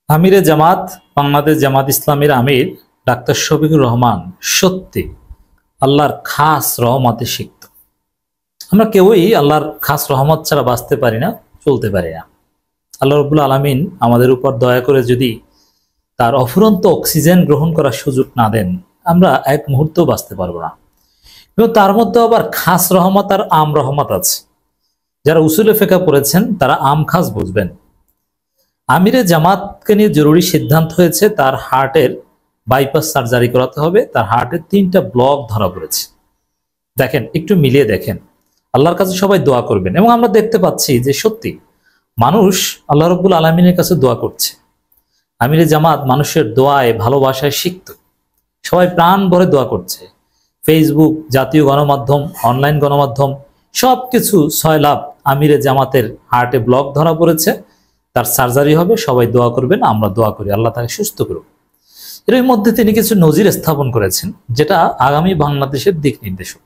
আমিরে জামাত বাংলাদেশ জামাত ইসলামীর আমির ডাক্তার শফিকুর রহমান সত্যি আল্লাহর খাস রহমতে সিক্ত। আমরা কেউই আল্লাহর খাস রহমত ছাড়া বাঁচতে পারি না, চলতে পারি না। আল্লাহ রাব্বুল আলামিন আমাদের উপর দয়া করে যদি তার অফুরন্ত অক্সিজেন গ্রহণ করার সুযোগ না দেন, আমরা এক মুহূর্তেও বাঁচতে পারবো না। এবং তার মধ্যে আবার খাস রহমত আর আম রহমত আছে। যারা উসুলে ফিকহ পড়েছেন তারা আম খাস বুঝবেন। আমিরে জামাতকে নিয়ে জরুরি সিদ্ধান্ত হয়েছে তার হার্টের বাইপাস সার্জারি করাতে হবে। তার হার্টের 3টা ব্লক ধরা পড়েছে। দেখেন, একটু মিলিয়ে দেখেন, আল্লাহর কাছে সবাই দোয়া করবেন। এবং আমরা দেখতে পাচ্ছি যে সত্যি মানুষ আল্লাহ রাব্বুল আলামিনের কাছে দোয়া করছে। আমিরে জামাত মানুষের দোয়ায় ভালোবাসায় সিক্ত। সবাই প্রাণ ভরে দোয়া করছে। ফেসবুক, জাতীয় গণমাধ্যম, অনলাইন গণমাধ্যম সবকিছু 6 লাভ আমিরে জামাতের হার্টে ব্লক ধরা পড়েছে, তার সার্জারি হবে। সবাই দোয়া করবেন, আমরা দোয়া করি আল্লাহ তাকে সুস্থ করুক। এর মধ্যে তিনি কিছু নজির স্থাপন করেছেন যেটা আগামী বাংলাদেশের দিক নির্দেশক।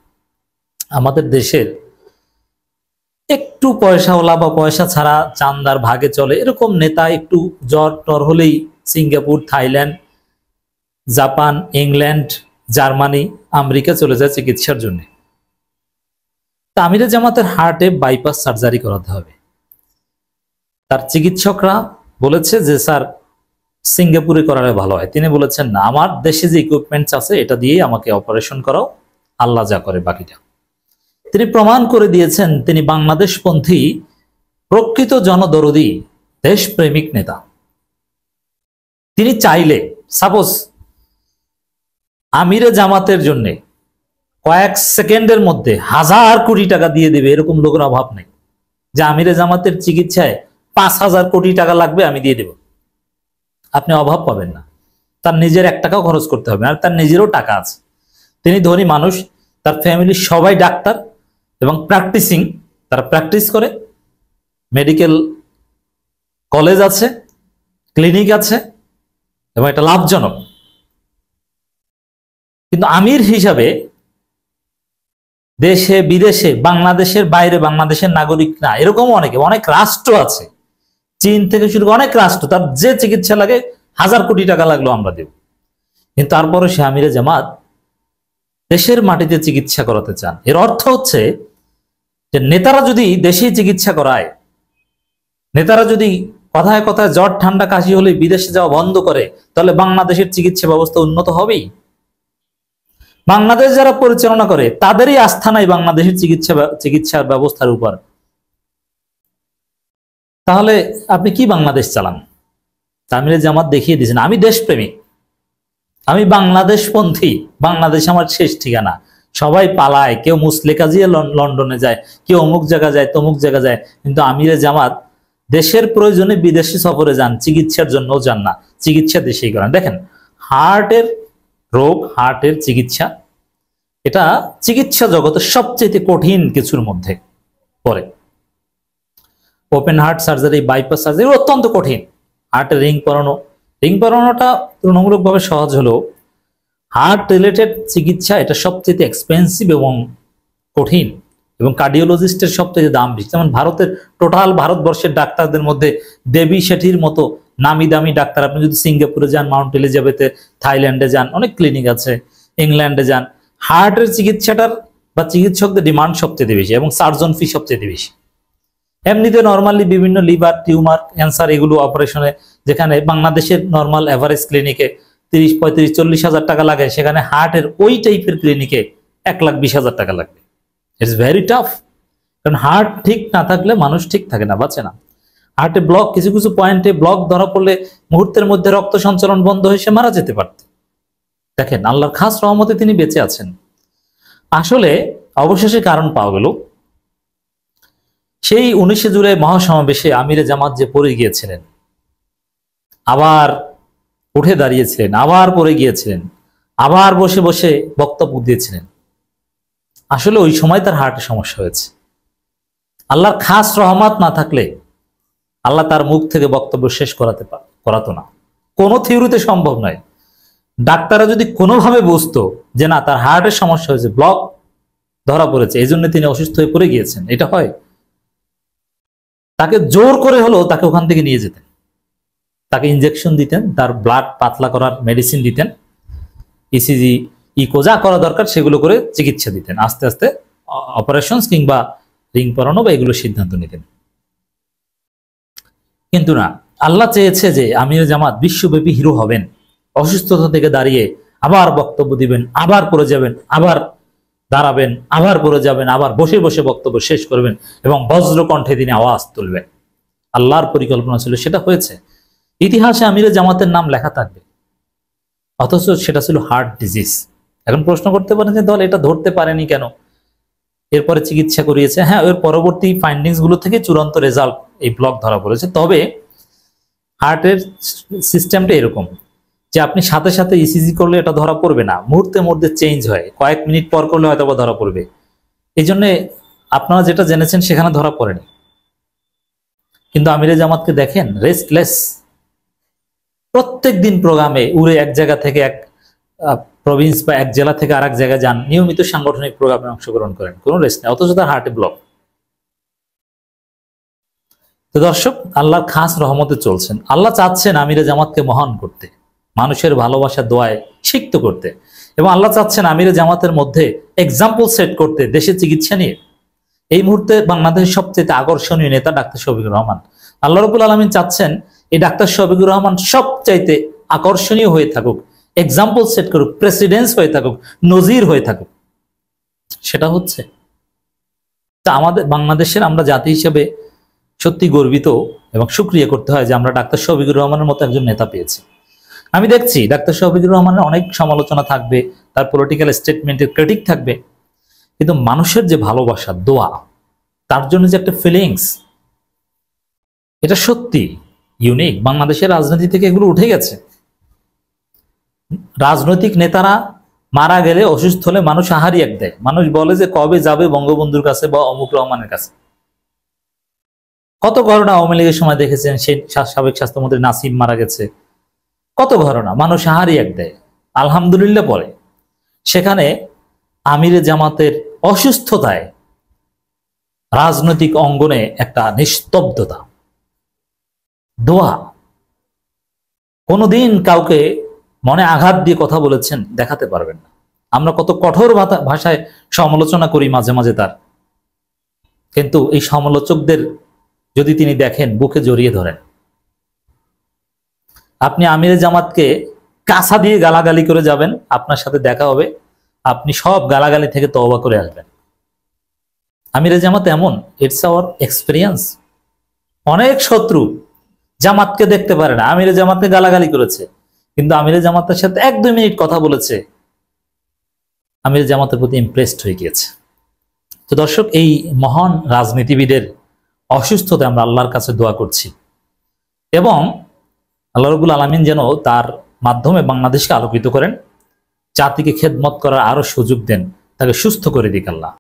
আমাদের দেশের একটু পয়সাওয়ালা বা পয়সা ছাড়া চান্দার ভাগে চলে এরকম নেতা একটু জ্বর টর হলেই Singapore, Thailand, Japan, England, Germany, America চলে যায় চিকিৎসার জন্য। তা আমিরে জামাতের হার্টে বাইপাস সার্জারি করাতে হবে। তার চিকিৎসকরা বলেছে যে স্যার সিঙ্গাপুরে করালে ভালো হয়। তিনি বলেছেন না, আমার দেশে যে ইকুইপমেন্টস আছে এটা দিয়েই আমাকে অপারেশন করাও, আল্লাহ যা করে বাকিটা। তিনি প্রমাণ করে দিয়েছেন তিনি বাংলাদেশপন্থী প্রকৃত জনদরদী দেশপ্রেমিক নেতা। তিনি চাইলে সাপোজ আমিরে জামাতের জন্য কয়েক সেকেন্ডের মধ্যে 1000 কোটি টাকা দিয়ে দেবে, এরকম লোকের অভাব নেই। যে আমিরে জামাতের চিকিৎসায় 5000 কোটি টাকা লাগবে, আমি দিয়ে দেব, আপনি অভাব পাবেন না। তার নিজের 1 টাকাও খরচ করতে হবে না, আর তার নিজেরও টাকা আছে। তিনি ধনী মানুষ, তার ফ্যামিলির সবাই ডাক্তার এবং প্র্যাকটিসিং, তারা প্র্যাকটিস করে, মেডিকেল কলেজ আছে, ক্লিনিক আছে এবং এটা লাভজনক। কিন্তু আমির হিসাবে দেশে বিদেশে, বাংলাদেশের বাইরে, বাংলাদেশের নাগরিক না এরকম অনেক রাষ্ট্র আছে, চীন থেকে শুরু করে অনেক রাষ্ট্র, তার যে চিকিৎসা লাগে 1000 কোটি টাকা লাগলো আমরা দেব। কিন্তু তারপরে সে আমিরে জামাত দেশের মাটিতে চিকিৎসা করাতে চান। এর অর্থ হচ্ছে যে নেতারা যদি দেশেই চিকিৎসা করায়, নেতারা যদি কথায় কথায় জ্বর ঠান্ডা কাশি হলে বিদেশে যাওয়া বন্ধ করে, তাহলে বাংলাদেশের চিকিৎসা ব্যবস্থা উন্নত হবেই। বাংলাদেশ যারা পরিচালনা করে তাদেরই আস্থা নাই বাংলাদেশের চিকিৎসার ব্যবস্থার উপর। তাহলে আপনি কি বাংলাদেশ চালান? আমিরে জামাত দেখিয়ে দিয়েছেন আমি দেশপ্রেমিক, আমি বাংলাদেশপন্থী, বাংলাদেশ আমার শেষ ঠিকানা। সবাই পালায়, কেউ মুসলেকা দিয়ে লন্ডনে যায়, কেউ অমুক জায়গা যায়, তমুক জায়গা যায়, কিন্তু আমিরে জামাত দেশের প্রয়োজনে বিদেশি সফরে যান, চিকিৎসার জন্যও যান না, চিকিৎসা দেশেই করেন। দেখেন, হার্টের রোগ, হার্টের চিকিৎসা, এটা চিকিৎসা জগতের সবচেয়ে কঠিন কিছুর মধ্যে পড়ে। Open heart surgery, bypass surgery অত্যন্ত কঠিন। হার্টের রিং পরানোটা তুলনামূলকভাবে সহজ হলেও হার্ট রিলেটেড চিকিৎসা এটা সবচেয়ে এক্সপেন্সিভ এবং কঠিন, এবং কার্ডিওলজিস্টের সবচেয়ে দাম বেশি। যেমন ভারতের টোটাল ভারতবর্ষের ডাক্তারদের মধ্যে দেবী শেঠির মতো নামি দামি ডাক্তার, আপনি যদি সিঙ্গাপুরে যান, মাউন্ট এলিজাবেথে, থাইল্যান্ডে যান, অনেক ক্লিনিক আছে, ইংল্যান্ডে যান, হার্টের চিকিৎসাটার বা চিকিৎসকদের ডিমান্ড সবচেয়ে বেশি এবং সার্জন ফি সবচেয়ে বেশি। এমনিতে নর্মালি বিভিন্ন লিভার, টিউমার, ক্যান্সার এগুলো অপারেশনে যেখানে বাংলাদেশের নর্মাল এভারেজ ক্লিনিকে 30, 35, 40 হাজার টাকা লাগে, সেখানে হার্টের ওই টাইপের ক্লিনিকে 1,20,000 টাকা লাগবে। ইটস ভেরি টাফ, কারণ হার্ট ঠিক না থাকলে মানুষ ঠিক থাকে না, বাঁচে না। হার্টে ব্লক, কিছু কিছু পয়েন্টে ব্লক ধরা পড়লে মুহূর্তের মধ্যে রক্ত সঞ্চালন বন্ধ হয়ে সে মারা যেতে পারত। দেখেন, আল্লাহর খাস রহমতে তিনি বেঁচে আছেন। আসলে অবশেষে কারণ পাওয়া গেল। সেই 19শে জুলাই মহাসমাবেশে আমিরে জামাত যে পড়ে গিয়েছিলেন, আবার উঠে দাঁড়িয়েছিলেন, আবার পড়ে গিয়েছিলেন, আবার বসে বসে বক্তব্য দিয়েছিলেন, আসলে ওই সময় তার হার্টের সমস্যা হয়েছে। আল্লাহর খাস রহমত না থাকলে আল্লাহ তার মুখ থেকে বক্তব্য শেষ করাতো না। কোনো থিওরিতে সম্ভব নয়। ডাক্তাররা যদি কোনোভাবে বুঝতো যে না, তার হার্টের সমস্যা হয়েছে, ব্লক ধরা পড়েছে, এই জন্য তিনি অসুস্থ হয়ে পড়ে গিয়েছেন, এটা হয়, তাকে জোর করে হলেও তাকে ওখান থেকে নিয়ে যেতেন। তাকে ইনজেকশন দিতেন, তার ব্লাড পাতলা করার মেডিসিন দিতেন, ইসিজি ইকো যা করা দরকার সেগুলো করে চিকিৎসা দিতেন, আস্তে আস্তে অপারেশন কিংবা রিং পরানো বা এগুলো সিদ্ধান্ত নিতেন। কিন্তু না, আল্লাহ চেয়েছে যে আমির জামাত বিশ্বব্যাপী হিরো হবেন, অসুস্থতা থেকে দাঁড়িয়ে আবার বক্তব্য দিবেন, আবার পড়ে যাবেন, আবার দাঁড়াবেন, আবার পড়ে যাবেন, আবার বসে বসে বক্তব্য শেষ করবেন এবং বজ্র কণ্ঠে তিনি আওয়াজ তুলবেন। আল্লাহর পরিকল্পনা ছিল, সেটা হয়েছে। ইতিহাসে আমির জামাতের নাম লেখা থাকবে, অথচ সেটা ছিল হার্ট ডিজিজ। এখন প্রশ্ন করতে পারেন যে দল এটা ধরতে পারেনি কেন, এরপরে চিকিৎসা করিয়েছে। হ্যাঁ, এর পরবর্তী ফাইন্ডিংস গুলো থেকে চূড়ান্ত রেজাল্ট এই ব্লক ধরা পড়েছে। তবে হার্টের সিস্টেমটা এরকম যে আপনি সাথে সাথে ইসিজি করলে এটা ধরা পড়বে না, মুহূর্তে মধ্যে চেঞ্জ হয়, কয়েক মিনিট পর করলে হয়তো ধরা পড়বে। এই জন্য আপনারা যেটা জেনেছেন সেখানে ধরা পড়েনি। কিন্তু আমিরে জামাতকে দেখেন, রেস্টলেস, প্রত্যেক দিন প্রোগ্রামে উড়ে এক জায়গা থেকে এক প্রভিন্স বা এক জেলা থেকে আরেক জায়গায় যান, নিয়মিত সাংগঠনিক প্রোগ্রামে অংশগ্রহণ করেন, কোনো রেস্ট নেই, অথচ তার হার্টে ব্লক। তো দর্শক, আল্লাহর খাস রহমতে চলছেন। আল্লাহ চাচ্ছেন আমিরে জামাতকে মহান করতে, মানুষের ভালোবাসা দোয়ায় সিক্ত করতে, এবং আল্লাহ চাচ্ছেন আমিরে জামাতের মধ্যে এক্সাম্পল সেট করতে দেশে চিকিৎসা নিয়ে। এই মুহূর্তে বাংলাদেশের সবচেয়ে আকর্ষণীয় নেতা ডাক্তার শফিকুর রহমান। আল্লাহ রাব্বুল আলামিন চাচ্ছেন এই ডাক্তার শফিকুর রহমান সবচাইতে আকর্ষণীয় হয়ে থাকুক, এক্সাম্পল সেট করুক, প্রেসিডেন্স হয়ে থাকুক, নজির হয়ে থাকুক। সেটা হচ্ছে তা আমাদের বাংলাদেশের, আমরা জাতি হিসেবে সত্যি গর্বিত এবং শুকরিয়া করতে হয় যে আমরা ডাক্তার শফিকুর রহমানের মতো একজন নেতা পেয়েছি। আমি দেখছি ডাক্তার শফিকুর রহমানের অনেক সমালোচনা থাকবে, তার পলিটিক্যাল স্টেটমেন্টের ক্রিটিক থাকবে, কিন্তু মানুষের যে ভালোবাসা, দোয়া, তার জন্য যে একটা ফিলিংস, এটা সত্যি ইউনিক। বাংলাদেশের রাজনীতি থেকে এগুলো উঠে গেছে। রাজনৈতিক নেতারা মারা গেলে, অসুস্থ হলে মানুষ আহারি এক দেয়, মানুষ বলে যে কবে যাবে বঙ্গবন্ধুর কাছে বা অমুক রহমানের কাছে। কত ঘটনা আওয়ামী লীগের সময় দেখেছেন, সেই সাবেক স্বাস্থ্যমন্ত্রী নাসিম মারা গেছে, কত ঘটনা, মানুষ আহারি এক দেয়, আলহামদুলিল্লাহ পরে। সেখানে আমিরে জামাতের অসুস্থতায় রাজনৈতিক অঙ্গনে একটা নিস্তব্ধতা, দোয়া, কোনোদিন কাউকে মনে আঘাত দিয়ে কথা বলেছেন দেখাতে পারবেন না। আমরা কত কঠোর ভাষায় সমালোচনা করি মাঝে মাঝে তার, কিন্তু এই সমালোচকদের যদি তিনি দেখেন, বুকে জড়িয়ে ধরেন। আপনি আমিরে জামাতকে কাঁসা দিয়ে গালাগালি করে যাবেন, আপনার সাথে দেখা হবে, আপনি সব গালাগালি থেকে তওবা করে আসবেন। আমিরে জামাত এমন, ইটস আওয়ার এক্সপিরিয়েন্স। অনেক শত্রু জামাতকে দেখতে পারে না, আমিরে জামাতকে গালাগালি করেছে, কিন্তু আমিরে জামাতের সাথে 1-2 মিনিট কথা বলেছে, আমিরে জামাতের প্রতি ইমপ্রেসড হয়ে গিয়েছে। তো দর্শক, এই মহান রাজনীতিবিদের অসুস্থতা আমরা আল্লাহর কাছে দোয়া করছি, এবং আল্লাহ রাব্বুল আলামিন যেন তার মাধ্যমে বাংলাদেশকে আলোকিত করেন, জাতিকে খেদমত করার আরো সুযোগ দেন, তাকে সুস্থ করে দিক আল্লাহ।